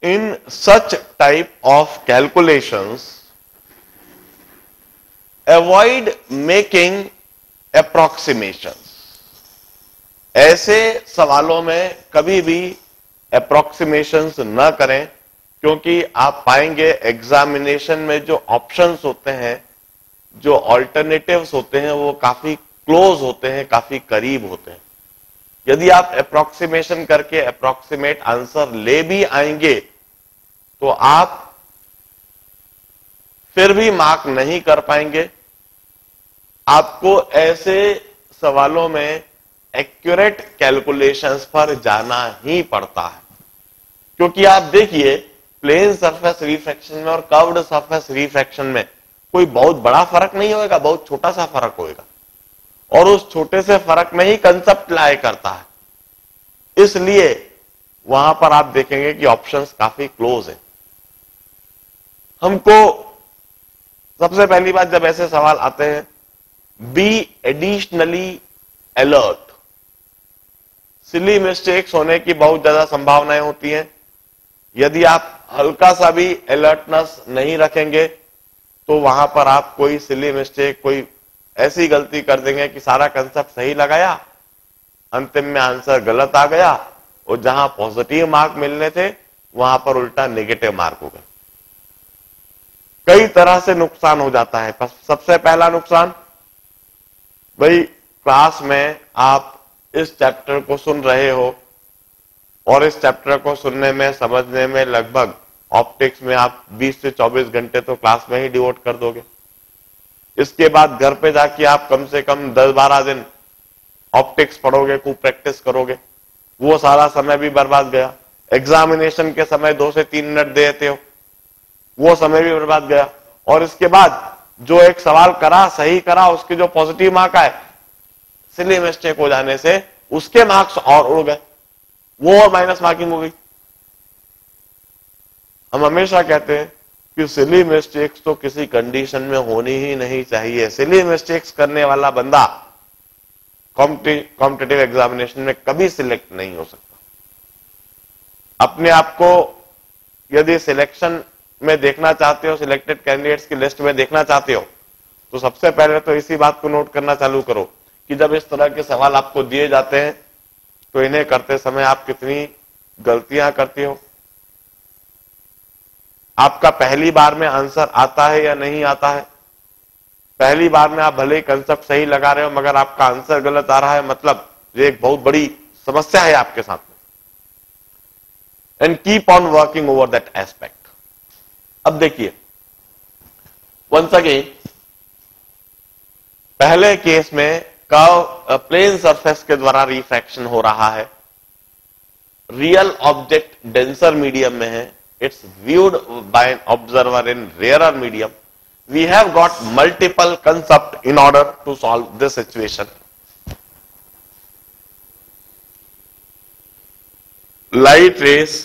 In such type of calculations, avoid making approximations. ऐसे सवालों में कभी भी approximations न करें, क्योंकि आप पाएंगे एग्जामिनेशन में जो ऑप्शंस होते हैं, जो ऑल्टरनेटिव्स होते हैं, वो काफी क्लोज होते हैं, काफी करीब होते हैं. यदि आप अप्रोक्सीमेशन करके अप्रोक्सीमेट आंसर ले भी आएंगे तो आप फिर भी मार्क नहीं कर पाएंगे. आपको ऐसे सवालों में एक्यूरेट कैलकुलेशंस पर जाना ही पड़ता है, क्योंकि आप देखिए प्लेन सरफेस रिफ्रैक्शन में और कर्व्ड सरफेस रिफ्रैक्शन में कोई बहुत बड़ा फर्क नहीं होगा, बहुत छोटा सा फर्क होगा, और उस छोटे से फर्क में ही कंसेप्ट लाए करता है. इसलिए वहां पर आप देखेंगे कि ऑप्शंस काफी क्लोज है. हमको सबसे पहली बात, जब ऐसे सवाल आते हैं, be additionally alert. Silly mistakes होने की बहुत ज्यादा संभावनाएं होती हैं. यदि आप हल्का सा भी अलर्टनेस नहीं रखेंगे तो वहां पर आप कोई सिली मिस्टेक, कोई ऐसी गलती कर देंगे कि सारा कंसेप्ट सही लगाया, अंतिम में आंसर गलत आ गया, और जहां पॉजिटिव मार्क मिलने थे वहां पर उल्टा नेगेटिव मार्क हो गया. कई तरह से नुकसान हो जाता है. सबसे पहला नुकसान, भाई क्लास में आप इस चैप्टर को सुन रहे हो और इस चैप्टर को सुनने में, समझने में लगभग ऑप्टिक्स में आप 20 से 24 घंटे तो क्लास में ही डिवोट कर दोगे. इसके बाद घर पे जाके आप कम से कम 10-12 दिन ऑप्टिक्स पढ़ोगे, खूब प्रैक्टिस करोगे, वो सारा समय भी बर्बाद गया. एग्जामिनेशन के समय 2 से 3 मिनट देते हो, वो समय भी बर्बाद गया. और इसके बाद जो एक सवाल करा, सही करा, उसके जो पॉजिटिव मार्क आए, सिली मिस्टेक हो जाने से उसके मार्क्स और उड़ गए, वो और माइनस मार्किंग हो गई. हम हमेशा कहते हैं कि सिली मिस्टेक्स तो किसी कंडीशन में होनी ही नहीं चाहिए. सिली मिस्टेक्स करने वाला बंदा कॉम्पिटिटिव एग्जामिनेशन में कभी सिलेक्ट नहीं हो सकता. अपने आप को यदि सिलेक्शन में देखना चाहते हो, सिलेक्टेड कैंडिडेट्स की लिस्ट में देखना चाहते हो, तो सबसे पहले तो इसी बात को नोट करना चालू करो कि जब इस तरह के सवाल आपको दिए जाते हैं तो इन्हें करते समय आप कितनी गलतियां करते हो. आपका पहली बार में आंसर आता है या नहीं आता है. पहली बार में आप भले ही कंसेप्ट सही लगा रहे हो मगर आपका आंसर गलत आ रहा है, मतलब ये एक बहुत बड़ी समस्या है आपके साथ में. And keep on working over that aspect. अब देखिए, वंस अगेन, पहले केस में कर्व प्लेन सरफेस के द्वारा रिफ्रैक्शन हो रहा है, रियल ऑब्जेक्ट डेंसर मीडियम में है, it's viewed by an observer in rarer medium. We have got multiple concepts in order to solve this situation. Light rays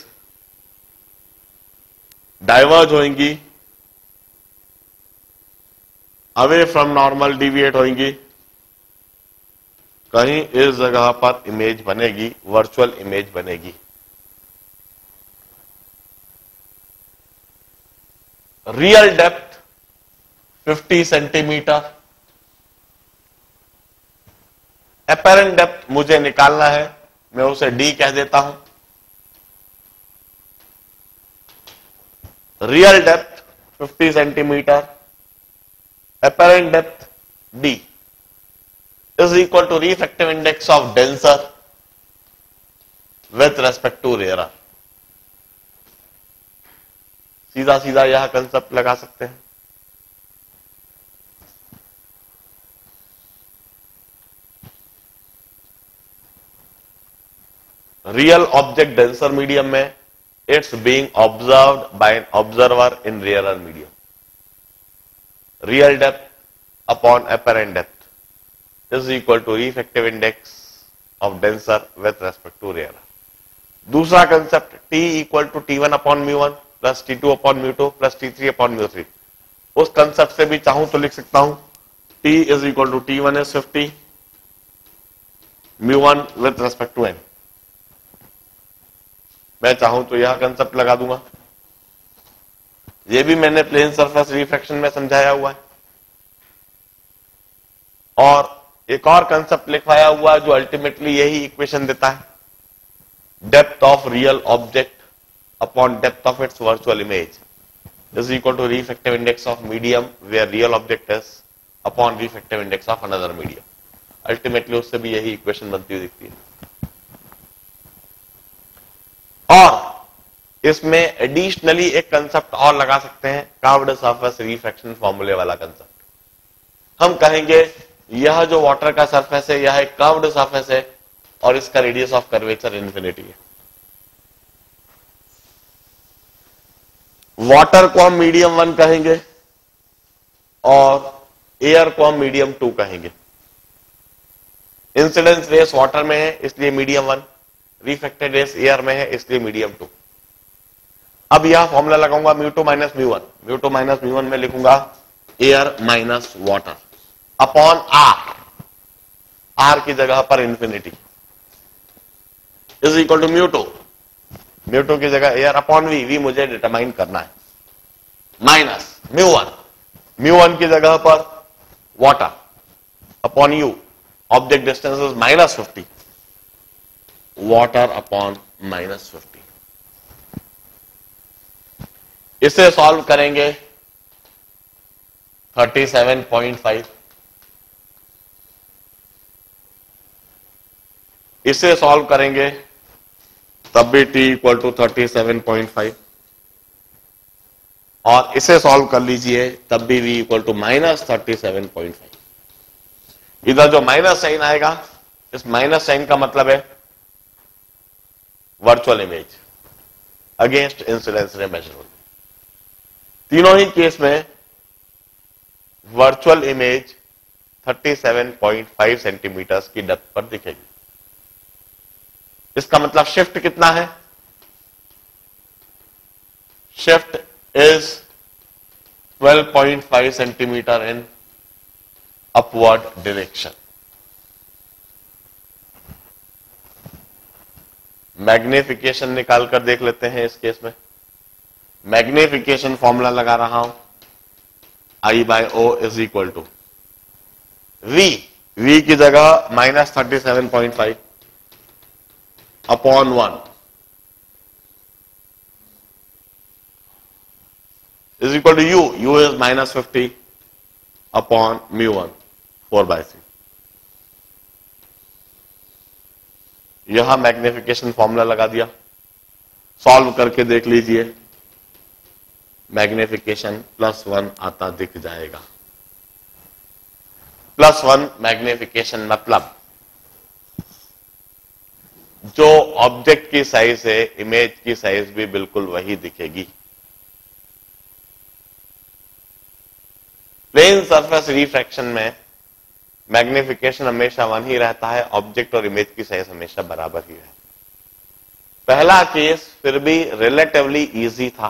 diverge होंगी, away from normal deviate होंगी, कहीं इस जगह पर इमेज बनेगी, virtual image बनेगी. Real depth 50 centimetre. Apparent depth मुझे निकालना है, मैं उसे डी कह देता हूं. Real depth 50 centimetre, apparent depth D is equal to refractive index of denser with respect to rarer. सीधा सीधा यह कंसेप्ट लगा सकते हैं. रियल ऑब्जेक्ट डेंसर मीडियम में, it's being observed by an observer in rarer medium. Real depth upon apparent depth is equal to refractive index of denser with respect to rarer. दूसरा concept, T equal to T1 upon म्यू1 plus T2 upon म्यू2 plus T3 upon म्यू3. उस concept से भी चाहूं तो लिख सकता हूं T is equal to T1 is 50 म्यू1 विथ रेस्पेक्ट टू n. मैं चाहूं तो यह कंसेप्ट लगा दूंगा। ये भी मैंने प्लेन सरफेस रिफ्रैक्शन में समझाया हुआ है। और एक और कंसेप्ट लिखवाया हुआ है जो अल्टीमेटली यही इक्वेशन देता है, depth of real object upon depth of its virtual image is equal to refractive index of medium where real object is upon refractive index of another medium. Ultimately उससे भी यही इक्वेशन बनती हुई दिखती है। और इसमें एडिशनली एक कंसेप्ट और लगा सकते हैं, कर्व्ड सरफेस रिफ्रैक्शन फॉर्मूले वाला कंसेप्ट। हम कहेंगे यह जो वाटर का सरफेस है यह एक कर्व्ड सरफेस है और इसका रेडियस ऑफ कर्वेचर इन्फिनिटी है। वाटर को हम मीडियम 1 कहेंगे और एयर को हम मीडियम 2 कहेंगे। इंसिडेंस रेस वाटर में है इसलिए मीडियम 1, रिफ्लेक्टेड रेस एयर में है इसलिए मीडियम 2। अब यह फॉर्मूला लगाऊंगा म्यू2 माइनस म्यू1। म्यू2 माइनस म्यू1 में लिखूंगा air minus water upon R, R की जगह पर इंफिनिटी इज इक्वल टू म्यू2, म्यू2 की जगह एयर अपॉन वी, वी मुझे डिटरमाइन करना है, माइनस म्यू1, म्यू1 की जगह पर water upon U, object distance is minus 50, water upon minus 50। इसे सॉल्व करेंगे 37.5, इसे सॉल्व करेंगे तब भी t इक्वल टू 37.5 और इसे सॉल्व कर लीजिए तब भी v इक्वल टू माइनस 37.5। इधर जो माइनस साइन आएगा, इस माइनस साइन का मतलब है virtual image against incidence ray measure होगी। तीनों ही केस में वर्चुअल इमेज 37.5 सेंटीमीटर की डेप्थ पर दिखेगी। इसका मतलब शिफ्ट कितना है? Shift is 12.5 centimetre in upward direction. Magnification निकाल कर देख लेते हैं इस केस में। मैग्निफिकेशन फॉर्मूला लगा रहा हूं, I/O is equal to V, V की जगह minus 37.5 upon 1 is equal to U, U is minus 50 upon म्यू1 4/3। यहां मैग्निफिकेशन फॉर्मूला लगा दिया, सॉल्व करके देख लीजिए, मैग्निफिकेशन +1 आता दिख जाएगा। +1 मैग्निफिकेशन मतलब जो ऑब्जेक्ट की साइज है इमेज की साइज भी बिल्कुल वही दिखेगी। प्लेन सरफेस रिफ्रैक्शन में मैग्निफिकेशन हमेशा 1 ही रहता है, ऑब्जेक्ट और इमेज की साइज हमेशा बराबर ही है। पहला केस फिर भी रिलेटिवली इजी था।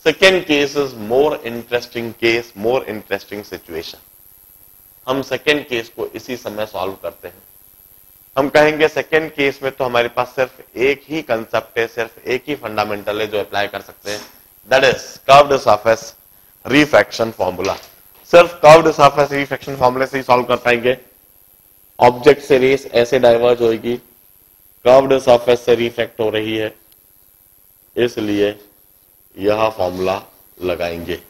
Second case is more interesting case, more interesting situation. हम सेकेंड केस को इसी समय सॉल्व करते हैं। हम कहेंगे सेकेंड केस में तो हमारे पास सिर्फ एक ही कंसेप्ट है, सिर्फ एक ही फंडामेंटल है जो अप्लाई कर सकते हैं, that is curved surface refraction formula. सिर्फ कर्व्ड सरफेस रिफ्रैक्शन फॉर्मूले से ही सॉल्व कर पाएंगे। ऑब्जेक्ट से रेस ऐसे डाइवर्ज होगी, कर्व्ड सरफेस से रिफ्रैक्ट हो रही है, इसलिए यह फॉर्मूला लगाएंगे।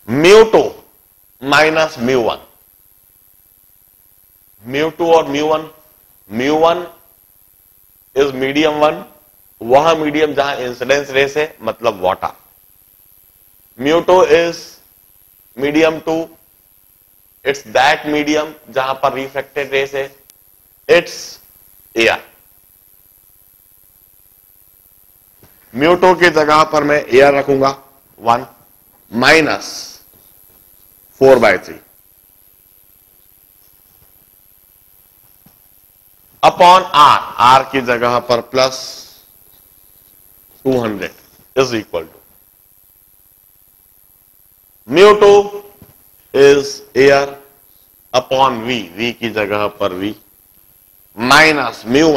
म्यू2 माइनस म्यू1, म्यू2 और म्यू1, म्यू1 इज मीडियम 1, वह मीडियम जहां इंसिडेंस रेस है मतलब वाटर। म्यू2 is medium 2, it's that medium जहां पर रिफ्लेक्टेड रेस है, इट्स एयर। म्यू2 की जगह पर मैं एयर रखूंगा 1 माइनस 4/3 अपॉन आर, आर की जगह पर प्लस 200 इज इक्वल टू म्यू2 is air upon V, V की जगह पर V, minus mu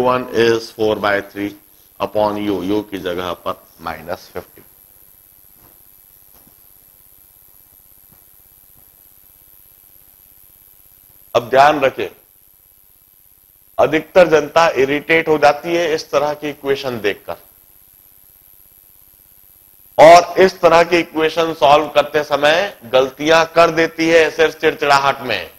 one is 4/3 upon U, U की जगह पर -50। अब ध्यान रखें, अधिकतर जनता इरिटेट हो जाती है इस तरह की इक्वेशन देखकर, और इस तरह की इक्वेशन सॉल्व करते समय गलतियां कर देती है सिर्फ चिड़चिड़ाहट में,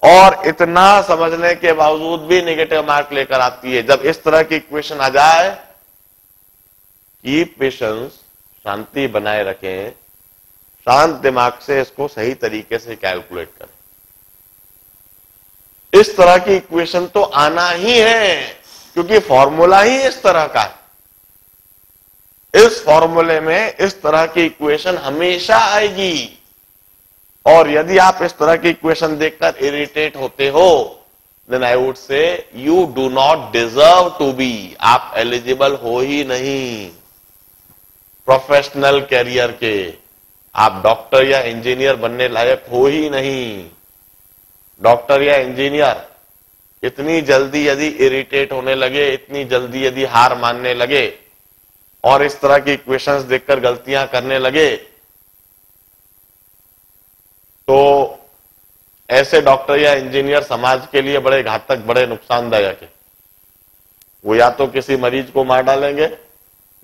और इतना समझने के बावजूद भी नेगेटिव मार्क लेकर आती है। जब इस तरह की इक्वेशन आ जाए, कीप पेशेंस, शांति बनाए रखें, शांत दिमाग से इसको सही तरीके से कैलकुलेट करें। इस तरह की इक्वेशन तो आना ही है, क्योंकि फॉर्मूला ही इस तरह का है। इस फॉर्मूले में इस तरह की इक्वेशन हमेशा आएगी, और यदि आप इस तरह की इक्वेशन देखकर इरिटेट होते हो, then I would say you do not deserve to be, आप एलिजिबल हो ही नहीं प्रोफेशनल कैरियर के, आप डॉक्टर या इंजीनियर बनने लायक हो ही नहीं। डॉक्टर या इंजीनियर इतनी जल्दी यदि इरिटेट होने लगे, इतनी जल्दी यदि हार मानने लगे और इस तरह की इक्वेशंस देखकर गलतियां करने लगे, तो ऐसे डॉक्टर या इंजीनियर समाज के लिए बड़े घातक, बड़े नुकसानदायक है। वो या तो किसी मरीज को मार डालेंगे,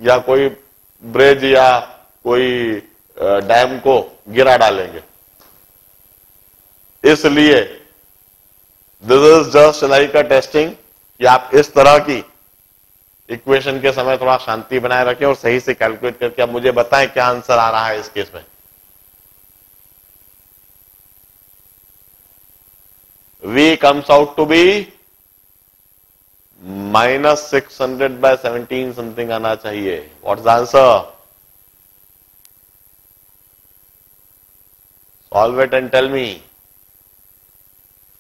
या कोई ब्रिज या कोई डैम को गिरा डालेंगे। इसलिए this is just like a testing कि आप इस तरह की इक्वेशन के समय थोड़ा शांति बनाए रखें और सही से कैलकुलेट करके अब मुझे बताएं क्या आंसर आ रहा है इस केस में। V comes out to be -600/17 something आना चाहिए। What's the answer? Solve it and tell me.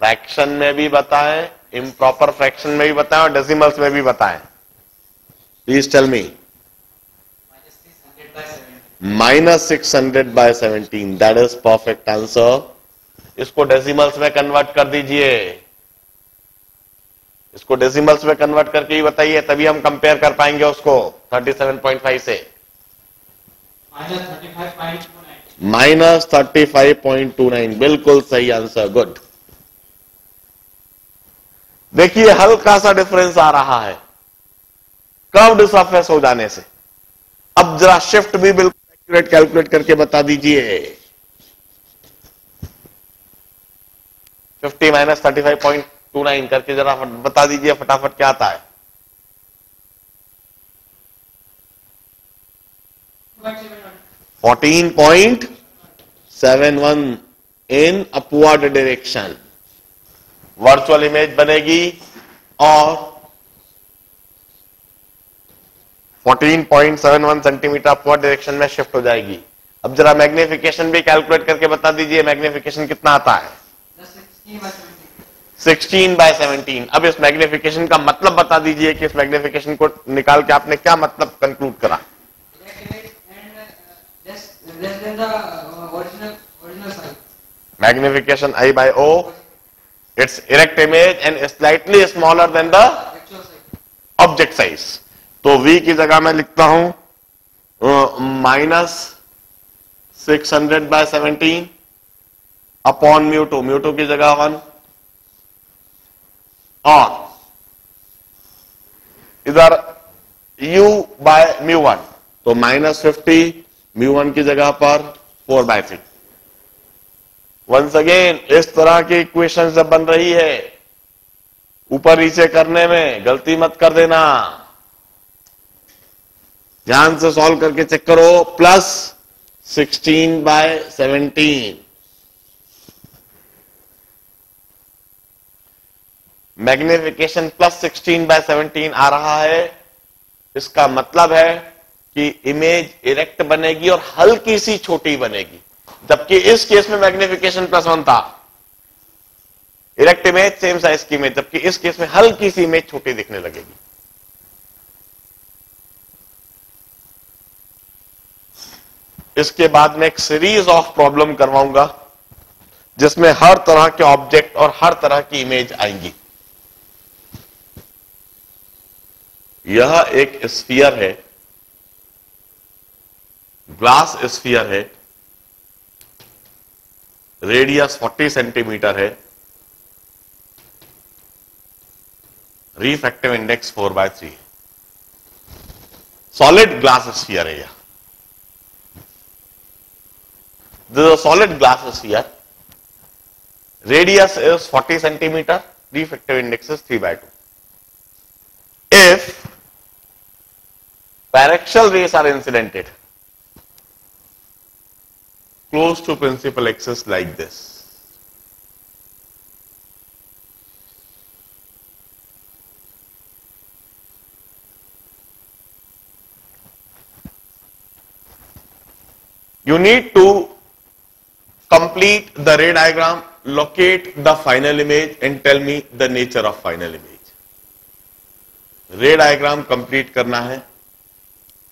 Fraction में भी बताएं, इम्प्रॉपर फ्रैक्शन में भी बताएं और डेसिमल्स में भी बताएं। Please tell me. -600/17, that is perfect answer. इसको डेसिमल्स में कन्वर्ट कर दीजिए, इसको डेसिमल्स में कन्वर्ट करके ही बताइए, तभी हम कंपेयर कर पाएंगे उसको 37.5 से। -35.29, बिल्कुल सही आंसर, गुड। देखिए हल्का सा डिफरेंस आ रहा है कर्व्ड सरफेस हो जाने से। अब जरा शिफ्ट भी बिल्कुल एक्यूरेट कैलकुलेट करके बता दीजिए। 50 - 35.29 करके जरा बता दीजिए फटाफट क्या आता है। 14.71 इन अपवर्ड डायरेक्शन। वर्चुअल इमेज बनेगी और 14.71 सेंटीमीटर अपवर्ड डायरेक्शन में शिफ्ट हो जाएगी। अब जरा मैग्निफिकेशन भी कैलकुलेट करके बता दीजिए, मैग्निफिकेशन कितना आता है? 16/17। अब इस मैग्निफिकेशन का मतलब बता दीजिए कि इस मैग्निफिकेशन को निकाल के आपने क्या मतलब कंक्लूड करा? Magnification I/O, its erect image and slightly smaller than the object size. तो V की जगह मैं लिखता हूं -600/17 अपॉन μ2, μ2 की जगह 1, और इधर U/μ1, तो -50 μ1 की जगह पर 4/3। वंस अगेन इस तरह की इक्वेशन जब बन रही है, ऊपर नीचे करने में गलती मत कर देना, ध्यान से सॉल्व करके चेक करो। +16/17, मैग्निफिकेशन +16/17 आ रहा है। इसका मतलब है कि इमेज इरेक्ट बनेगी और हल्की सी छोटी बनेगी, जबकि इस केस में मैग्निफिकेशन +1 था। इरेक्ट इमेज सेम साइज की इमेज, जबकि इस केस में हल्की सी इमेज छोटी दिखने लगेगी। इसके बाद में एक सीरीज ऑफ प्रॉब्लम करवाऊंगा जिसमें हर तरह के ऑब्जेक्ट और हर तरह की इमेज आएंगी। यह एक स्फीयर है, ग्लास स्फीयर है, रेडियस 40 सेंटीमीटर है, refractive index 4/3, solid glass sphere है यह। This is a solid glass sphere. Radius is 40 centimeter. Refractive index is 3/2. If paraxial rays are incidented close to principal axis like this, you need to complete the ray diagram, locate the final image and tell me the nature of final image. रे diagram complete करना है,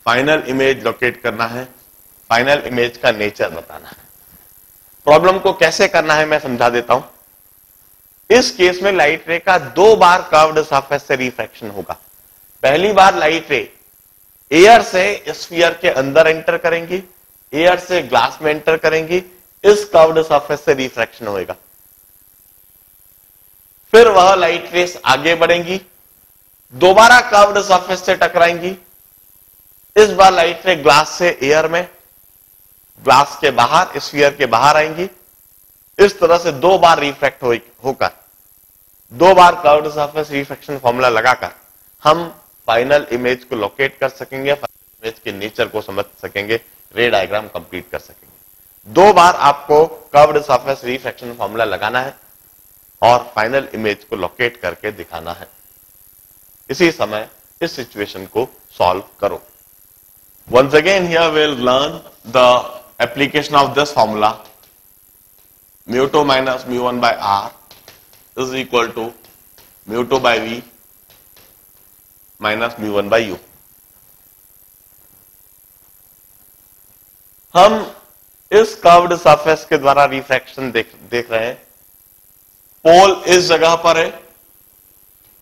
final image locate करना है, final image का nature बताना है। Problem को कैसे करना है मैं समझा देता हूं। इस केस में लाइट रे का 2 बार कर्व्ड सरफेस से रिफ्रैक्शन होगा। पहली बार लाइट रे एयर से स्फीयर के अंदर एंटर करेंगी, एयर से ग्लास में एंटर करेंगी, इस कर्व्ड सरफेस से रिफ्रैक्शन होएगा। फिर वह लाइट रेस आगे बढ़ेंगी, दोबारा कर्व्ड सरफेस से टकराएंगी, इस बार लाइट रे ग्लास से एयर में, ग्लास के बाहर, स्फीयर के बाहर आएंगी। इस तरह से 2 बार रिफ्रैक्ट होकर 2 बार कर्व्ड सरफेस रिफ्रैक्शन फॉर्मूला लगाकर हम फाइनल इमेज को लोकेट कर सकेंगे, फाइनल इमेज के नेचर को समझ सकेंगे, रे डायग्राम कंप्लीट कर सकेंगे। 2 बार आपको कर्व्ड सरफेस रिफ्रैक्शन फॉर्मूला लगाना है और फाइनल इमेज को लोकेट करके दिखाना है। इसी समय इस सिचुएशन को सॉल्व करो। Once again here we will learn the application of this formula, μ2 minus μ1 by r is equal to μ2 by v minus μ1 by u। हम इस कर्व्ड सरफेस के द्वारा रिफ्रैक्शन देख रहे हैं। पोल इस जगह पर है,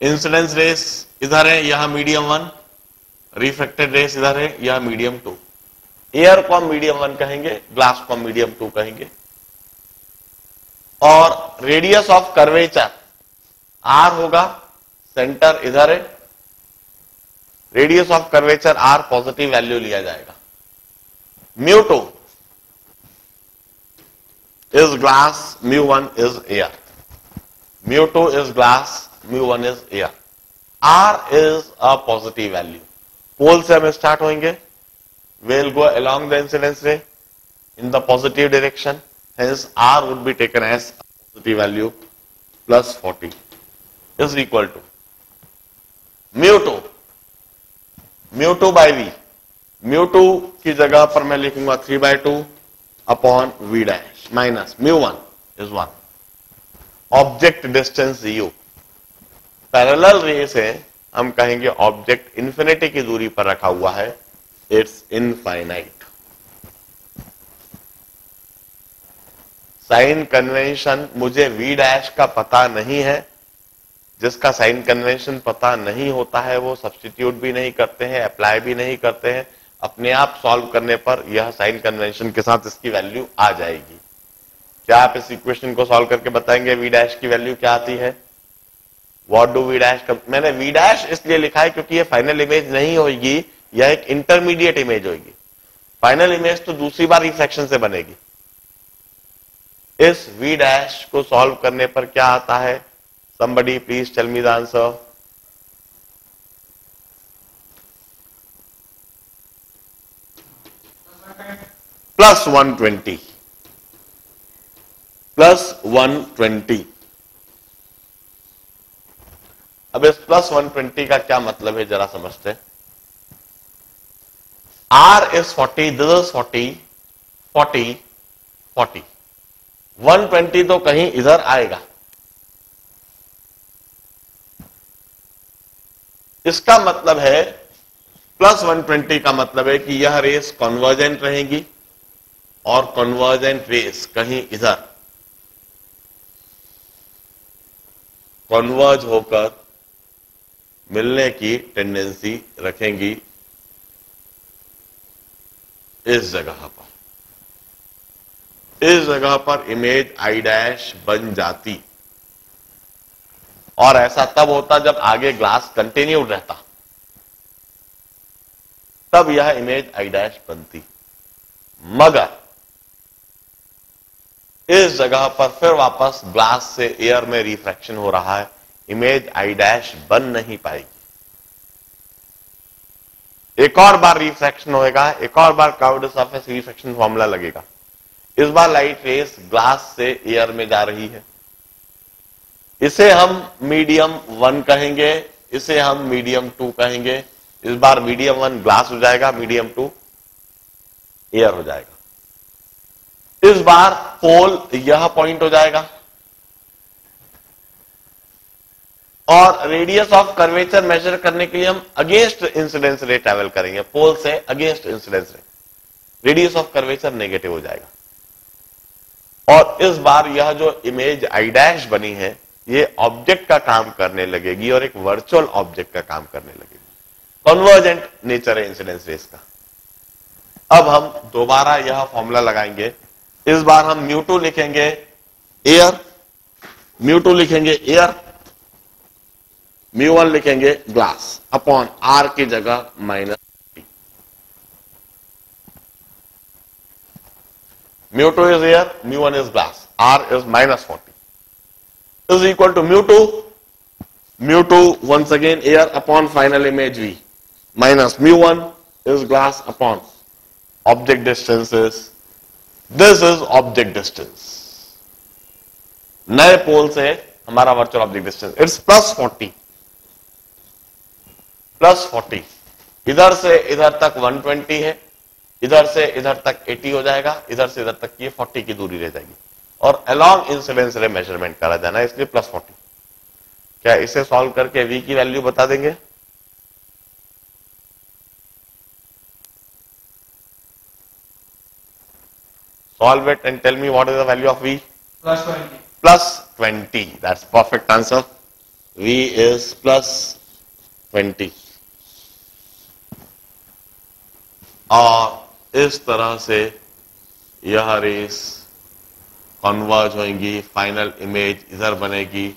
इंसिडेंस रेस इधर है, यहां मीडियम 1, रिफ्रैक्टेड रेस इधर है, यह मीडियम 2। एयर को हम मीडियम 1 कहेंगे, ग्लास को हम मीडियम 2 कहेंगे। और रेडियस ऑफ कर्वेचर r होगा, सेंटर इधर है, radius of curvature r positive value लिया जाएगा। μ2 is glass, μ1 is air. μ2 is glass, μ1 is air. R is a positive value. पोल से हम स्टार्ट होंगे, we'll go along the incidence ray in the positive direction. Hence R would be taken as a positive value plus 40 is equal to μ2, μ2 by v। μ2 की जगह पर मैं लिखूंगा 3/2 upon v dash minus μ1 is 1। Object distance u, parallel ray से हम कहेंगे object infinity की दूरी पर रखा हुआ है, इट्स इनफाइनाइट। साइन कन्वेंशन, मुझे v डैश का पता नहीं है, जिसका साइन कन्वेंशन पता नहीं होता है वो सब्स्टिट्यूट भी नहीं करते हैं, अप्लाई भी नहीं करते हैं, अपने आप सॉल्व करने पर यह साइन कन्वेंशन के साथ इसकी वैल्यू आ जाएगी। क्या आप इस इक्वेशन को सॉल्व करके बताएंगे v डैश की वैल्यू क्या आती है? व्हाट डू v डैश, मैंने v डैश इसलिए लिखा है क्योंकि ये फाइनल इमेज नहीं होगी, यह एक इंटरमीडिएट इमेज होगी। फाइनल इमेज तो दूसरी बार रिफ्रैक्शन से बनेगी। इस v डैश को सॉल्व करने पर क्या आता है? somebody please tell me the answer। Plus 120, plus 120। अब इस प्लस 120 का क्या मतलब है जरा समझते हैं। R is 40, this is 40, 40, 40, 120 तो कहीं इधर आएगा। इसका मतलब है प्लस 120 का मतलब है कि यह रेस कन्वर्जेंट रहेंगी, और कन्वर्जेंट रेस कहीं इधर कन्वर्ज होकर मिलने की टेंडेंसी रखेंगी इस जगह पर। इस जगह पर इमेज आई डैश बन जाती, और ऐसा तब होता जब आगे ग्लास कंटिन्यूड रहता, तब यह इमेज आई डैश बनती। मगर इस जगह पर फिर वापस ग्लास से एयर में रिफ्रैक्शन हो रहा है, इमेज आई डैश बन नहीं पाएगी। एक और बार रिफ्रैक्शन होएगा, एक और बार कर्व्ड सरफेस रिफ्रैक्शन फॉर्मूला लगेगा। इस बार लाइट रेस ग्लास से एयर में जा रही है, इसे हम मीडियम 1 कहेंगे, इसे हम मीडियम 2 कहेंगे। इस बार मीडियम 1 ग्लास हो जाएगा, मीडियम 2 एयर हो जाएगा। इस बार पोल यह पॉइंट हो जाएगा, और रेडियस ऑफ कर्वेचर मेजर करने के लिए हम अगेंस्ट इंसिडेंस रे ट्रेवल करेंगे, पोल से अगेंस्ट इंसिडेंस रे, रेडियस ऑफ कर्वेचर नेगेटिव हो जाएगा। और इस बार यह जो इमेज आई डैश बनी है, ये ऑब्जेक्ट का काम करने लगेगी और एक वर्चुअल ऑब्जेक्ट का काम करने लगेगी। कन्वर्जेंट नेचर है इंसिडेंस रेस का। अब हम दोबारा यह फॉर्मूला लगाएंगे। इस बार हम μ2 लिखेंगे एयर, μ2 लिखेंगे एयर, μ1 लिखेंगे ग्लास अपॉन r की जगह minus. μ2 is air, μ1 is glass, r is minus 40 is equal to μ2 once again air upon final image v minus μ1 is glass upon object distances. This is object distance. नए पोल से हमारा virtual object distance it's plus 40। इधर से इधर तक 120 है, इधर से इधर तक 80 हो जाएगा, इधर से इधर तक ये 40 की दूरी रह जाएगी, और अलोंग इंसिडेंस रे मेजरमेंट करा जाना है, इसलिए प्लस 40। क्या इसे सॉल्व करके v की वैल्यू बता देंगे? Solve it and tell me what is the value of v? Plus 20. Plus 20. That's perfect answer. V is plus 20. और इस तरह से यह रेस कन्वर्ज होंगी, फाइनल इमेज इधर बनेगी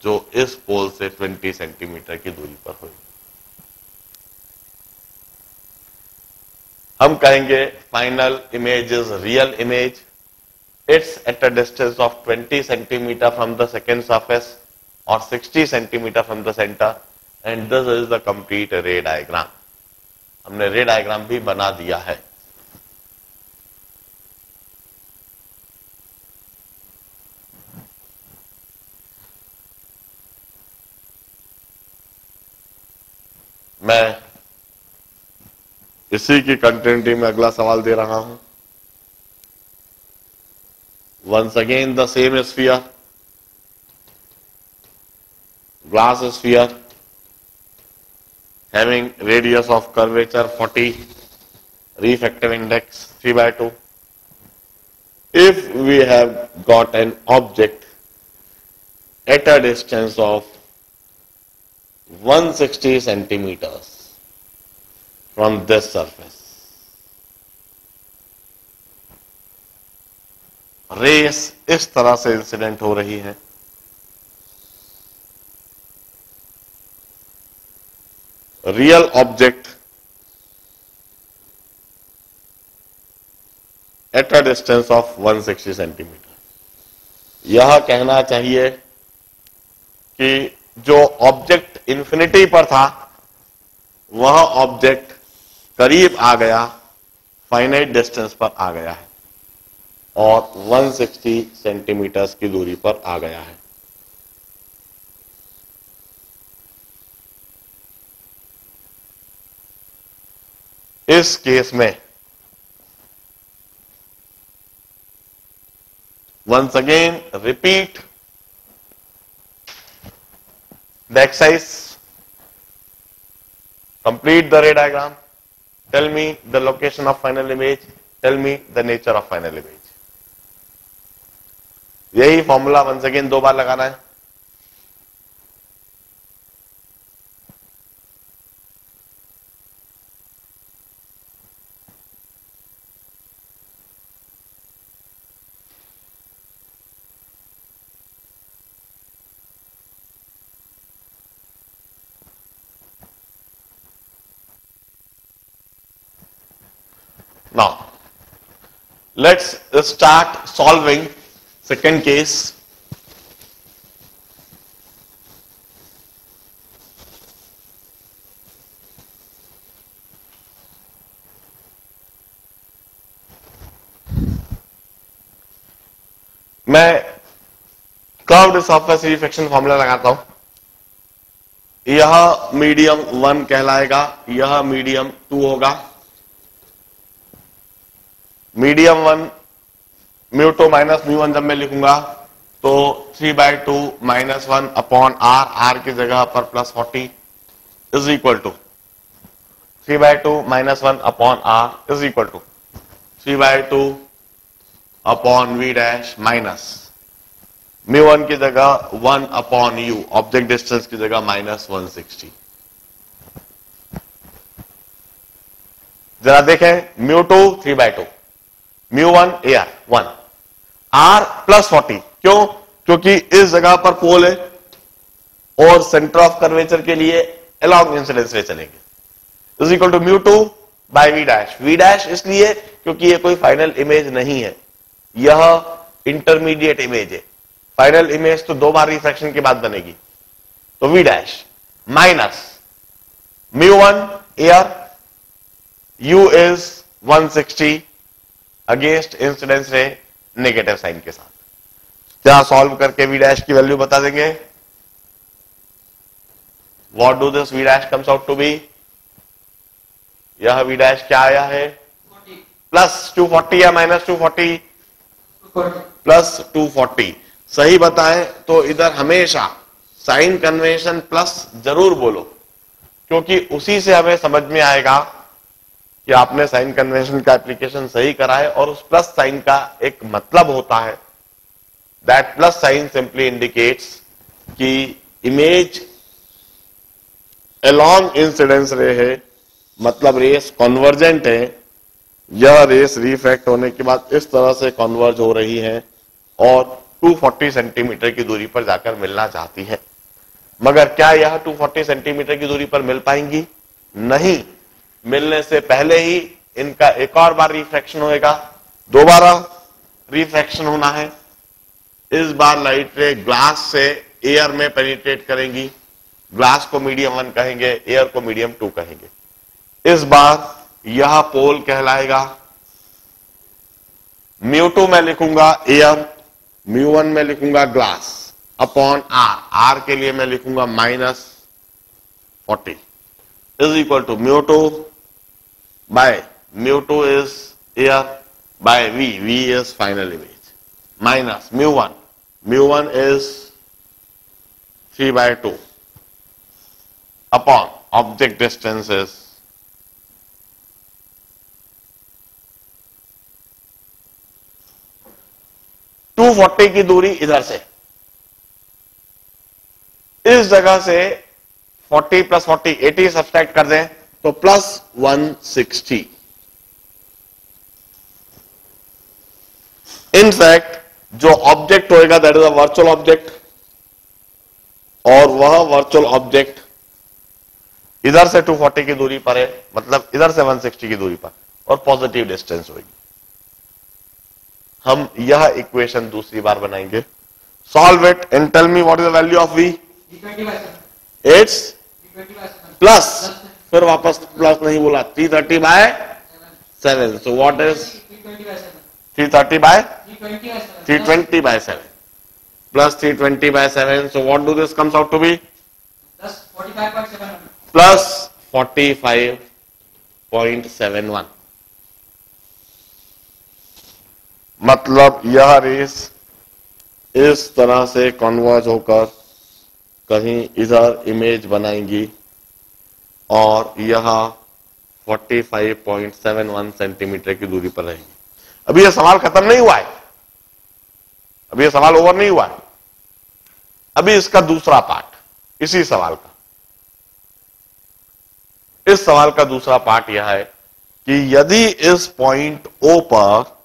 जो इस पोल से 20 सेंटीमीटर की दूरी पर होगी। हम कहेंगे final image is real image, it's eight a distance of 20 centimetre from the second surface और 60 centimetre from the centre, and this is the complete रे डायग्राम। हमने रे डायग्राम भी बना दिया है। मैं इसी की कंटिन्यूटी में अगला सवाल दे रहा हूं। Once again the same sphere, glass sphere having radius of curvature 40, refractive index 3/2. If we have got an object at a distance of 160 centimeters from this surface, rays इस तरह से इंसिडेंट हो रही है, real object at a distance of 160 centimetre. यह कहना चाहिए कि जो ऑब्जेक्ट इंफिनिटी पर था वह ऑब्जेक्ट करीब आ गया, फाइनाइट डिस्टेंस पर आ गया है और 160 सेंटीमीटर की दूरी पर आ गया है। इस केस में once again repeat the exercise, complete the ray diagram, tell me the location of final image, tell me the nature of final image. यही फॉर्मूला वंस अगेन 2 बार लगाना है। Now, let's start solving second case. मैं curved surface reflection formula लगाता हूं। यह medium 1 कहलाएगा, यह मीडियम 2 होगा। मीडियम 1 μ2 माइनस μ1 जब मैं लिखूंगा तो 3/2 -1 अपॉन r, r की जगह पर +40 is equal to 3/2 -1 upon r is equal to 3/2 upon v dash minus μ1 की जगह 1 अपॉन u, ऑब्जेक्ट डिस्टेंस की जगह -160। जरा देखें μ2 3/2, μ1 AR 1, R +40। क्यों? क्योंकि इस जगह पर पोल है और सेंटर ऑफ कर्वेचर के लिए अलोंग इंसिडेंस रे चलेंगे। Is equal to μ2 by v dash. v dash इसलिए क्योंकि ये कोई फाइनल इमेज नहीं है, यह इंटरमीडिएट इमेज है। फाइनल इमेज तो 2 बार रिफ्रैक्शन के बाद बनेगी। तो v dash minus μ1 AR, u is 160 against incidence ray negative sign के साथ। क्या सॉल्व करके v डैश की वैल्यू बता देंगे? What do this v dash comes out to be? यह v डैश क्या आया है? +240 या -240? +240। सही बताएं तो इधर हमेशा साइन कन्वेंशन प्लस जरूर बोलो, क्योंकि उसी से हमें समझ में आएगा कि आपने साइन कन्वेंशन का एप्लीकेशन सही करा है। और उस प्लस साइन का एक मतलब होता है, that plus sign simply indicates कि इमेज अलोंग इंसिडेंस रे है, मतलब रेस कन्वर्जेंट है। यह रेस रिफ्रैक्ट होने के बाद इस तरह से कन्वर्ज हो रही है और 240 सेंटीमीटर की दूरी पर जाकर मिलना चाहती है। मगर क्या यह 240 सेंटीमीटर की दूरी पर मिल पाएंगी? नहीं। मिलने से पहले ही इनका एक और बार रिफ्रैक्शन होएगा, दोबारा रिफ्रैक्शन होना है। इस बार लाइट रे ग्लास से एयर में पेनिट्रेट करेंगी। ग्लास को मीडियम 1 कहेंगे, एयर को मीडियम 2 कहेंगे। इस बार यह पोल कहलाएगा। μ2 में लिखूंगा एयर, μ1 में लिखूंगा ग्लास अपॉन r, r के लिए मैं लिखूंगा -40 is equal to μ2 by μ2 is air by v is final image minus μ1 is 3/2 upon object distance is 240 की दूरी इधर से, इस जगह से 40 + 40 80 सब्सट्रैक्ट कर दें तो +160। इनफैक्ट जो ऑब्जेक्ट होएगा that is a virtual object, और वह वर्चुअल ऑब्जेक्ट इधर से 240 की दूरी पर है, मतलब इधर से 160 की दूरी पर, और पॉजिटिव डिस्टेंस होगी। हम यह इक्वेशन दूसरी बार बनाएंगे। Solve it and tell me what is the value of v। It's plus, फिर वापस प्लस नहीं बोला, 330/7। So what is 320/7 plus 320/7। So what do this comes out to be? Plus 45.71। मतलब यह रेस इस तरह से कन्वर्ज होकर कहीं इधर इमेज बनाएंगी और यह 45.71 सेंटीमीटर की दूरी पर रहेगी। अभी यह सवाल खत्म नहीं हुआ है, अभी यह सवाल ओवर नहीं हुआ है। अभी इसका दूसरा पार्ट इसी सवाल का, इस सवाल का दूसरा पार्ट यह है कि यदि इस पॉइंट O पर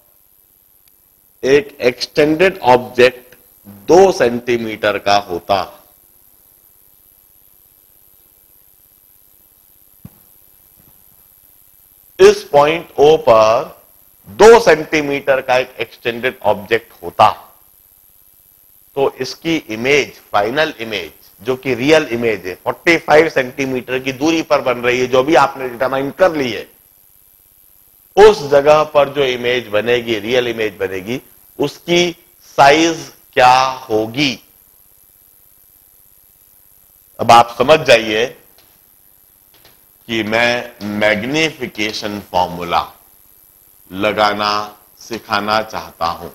एक एक्सटेंडेड ऑब्जेक्ट 2 सेंटीमीटर का होता, इस पॉइंट O पर 2 सेंटीमीटर का एक एक्सटेंडेड ऑब्जेक्ट होता, तो इसकी इमेज, फाइनल इमेज जो कि रियल इमेज है, 45 सेंटीमीटर की दूरी पर बन रही है, जो भी आपने डिटरमाइन कर ली है, उस जगह पर जो इमेज बनेगी, रियल इमेज बनेगी, उसकी साइज क्या होगी। अब आप समझ जाइए कि मैं मैग्निफिकेशन फॉर्मूला लगाना सिखाना चाहता हूं।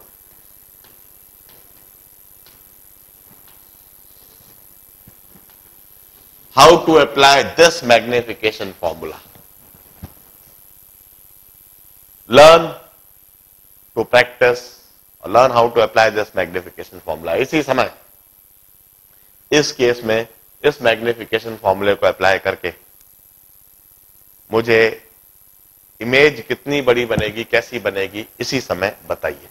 How to apply this magnification formula, learn to practice और learn how to apply this magnification formula. इसी समय इस केस में इस मैग्निफिकेशन फॉर्मूले को अप्लाई करके मुझे इमेज कितनी बड़ी बनेगी, कैसी बनेगी, इसी समय बताइए।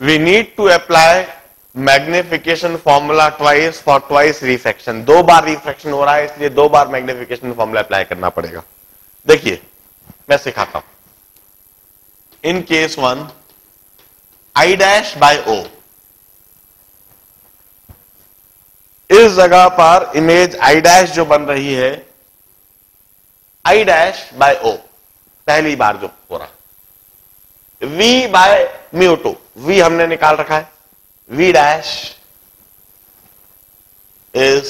We need to apply magnification formula twice for twice refraction. 2 बार रिफ्रैक्शन हो रहा है, इसलिए 2 बार मैग्निफिकेशन फॉर्मूला अप्लाई करना पड़ेगा। देखिए मैं सिखाता हूं। In case 1 I dash by O, इस जगह पर इमेज I डैश जो बन रही है, I डैश बाय O पहली बार जो हो रहा है, V बाय μ2, V हमने निकाल रखा है, V dash is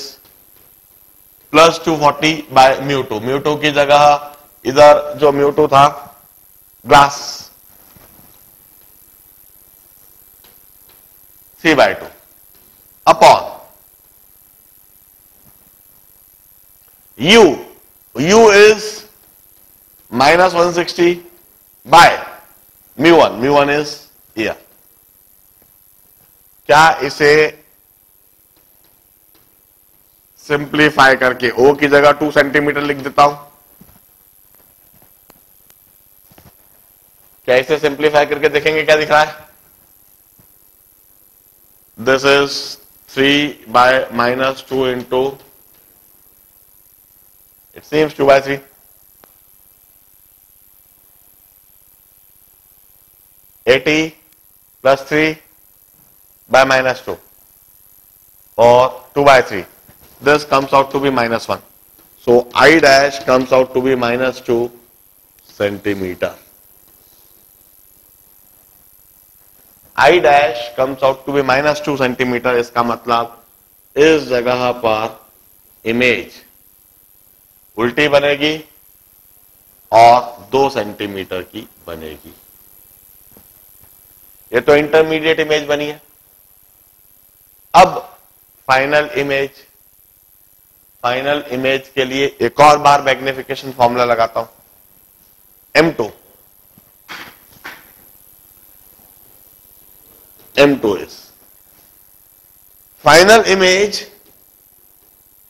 plus 240 by μ2। μ2 की जगह इधर जो μ2 था glass 3/2 upon U is -160 by μ1, μ1 is air. क्या इसे सिंप्लीफाई करके O की जगह 2 सेंटीमीटर लिख देता हूं? क्या इसे सिंप्लीफाई करके देखेंगे क्या दिख रहा है? This is 3 by -2 into, it seems 2/3, $80 + 3 by -2 or 2/3. This comes out to be -1. So I dash comes out to be -2 centimeter. I dash comes out to be -2 centimeter. इसका मतलब इस जगह पर इमेज उल्टी बनेगी और 2 सेंटीमीटर की बनेगी। ये तो इंटरमीडिएट इमेज बनी है। अब फाइनल इमेज के लिए एक और बार मैग्निफिकेशन फॉर्मूला लगाता हूं। M2 is final image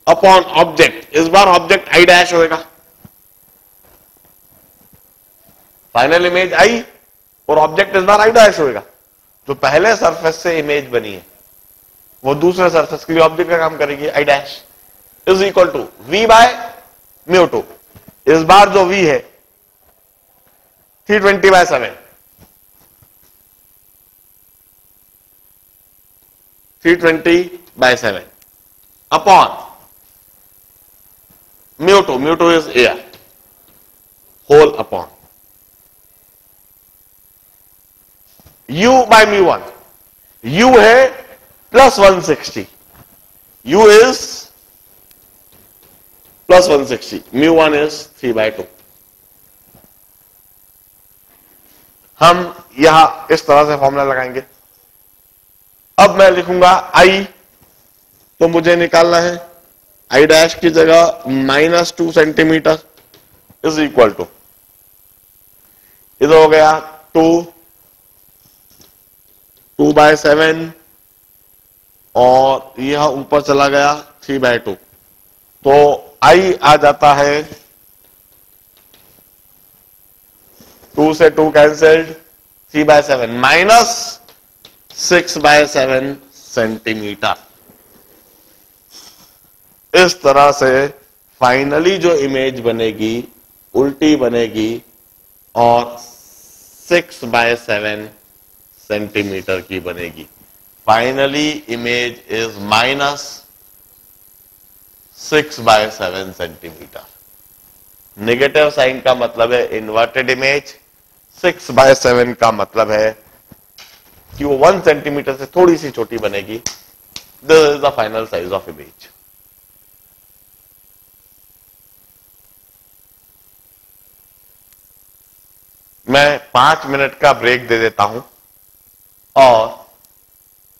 upon object. इस बार ऑब्जेक्ट I डैश होएगा। फाइनल इमेज I और ऑब्जेक्ट इस बार I डैश होएगा। जो पहले सरफेस से इमेज बनी है वो दूसरे सरफेस के लिए ऑब्जेक्ट का काम करेगी। I dash is equal to V by μ2। इस बार जो V है 320/7, 320/7 upon μ2 is air, whole upon U by μ1। U है +160, U इज +160, μ1 इज 3/2। हम यहां इस तरह से फॉर्मूला लगाएंगे। अब मैं लिखूंगा आई, तो मुझे निकालना है आई डैश की जगह -2 सेंटीमीटर इज इक्वल टू, इधर हो गया 2/7 और यह ऊपर चला गया 3/2, तो आई आ जाता है 2 से 2 कैंसल्ड, 3/7 -6/7 सेंटीमीटर। इस तरह से फाइनली जो इमेज बनेगी उल्टी बनेगी और 6/7 सेंटीमीटर की बनेगी। Finally image is -6/7 centimetre. Negative sign का मतलब है इन्वर्टेड इमेज, 6/7 का मतलब है कि वो 1 सेंटीमीटर से थोड़ी सी छोटी बनेगी। This is the final size of image. मैं 5 मिनट का ब्रेक दे देता हूं और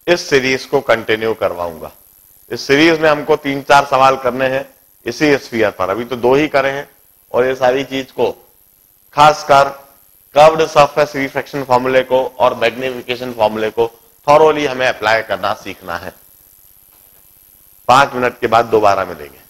इस सीरीज को कंटिन्यू करवाऊंगा। इस सीरीज में हमको 3-4 सवाल करने हैं इसी स्फीयर पर, अभी तो 2 ही करे हैं, और ये सारी चीज को खासकर कर्व्ड सरफेस रिफ्रैक्शन फॉर्मूले को और मैग्निफिकेशन फॉर्मूले को थॉरोली हमें अप्लाई करना सीखना है। 5 मिनट के बाद दोबारा मिलेंगे।